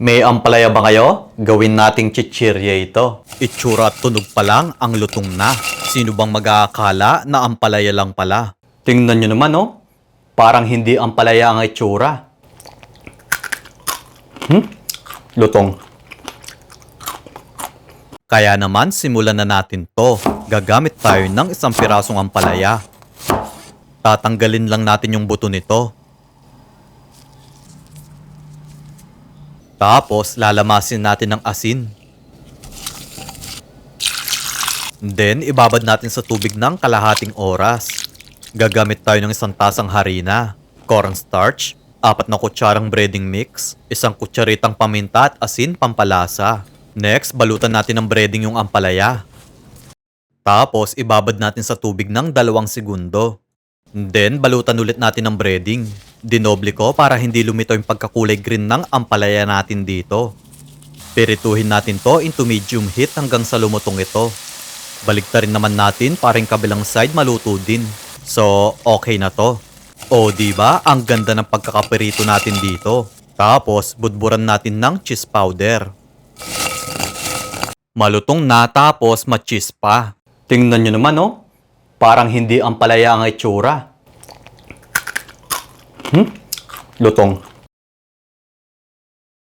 May ampalaya ba kayo? Gawin nating chichirya ito. Itsura at tunog pa lang ang lutong na. Sino bang mag-aakala na ampalaya lang pala? Tingnan nyo naman oh. Parang hindi ampalaya ang itsura. Lutong. Kaya naman simulan na natin to. Gagamit tayo ng isang pirasong ampalaya. Tatanggalin lang natin yung buto nito. Tapos, lalamasin natin ng asin. Then, ibabad natin sa tubig ng kalahating oras. Gagamit tayo ng isang tasang harina, cornstarch, 4 na kutsarang breading mix, 1 kutsaritang paminta at asin pampalasa. Next, balutan natin ng breading yung ampalaya. Tapos, ibabad natin sa tubig ng 2 segundo. Then, balutan ulit natin ng breading. Dinoble ko para hindi lumitaw yung pagkakulay green ng ampalaya natin dito. Pirituhin natin to into medium heat hanggang sa lumutong ito. Baliktarin naman natin para yung kabilang side maluto din. So, okay na to. O, diba? Ang ganda ng pagkakapirito natin dito. Tapos, budburan natin ng cheese powder. Malutong na tapos ma-cheese pa. Tingnan nyo naman oh. Parang hindi ampalaya ang itsura. Lutong.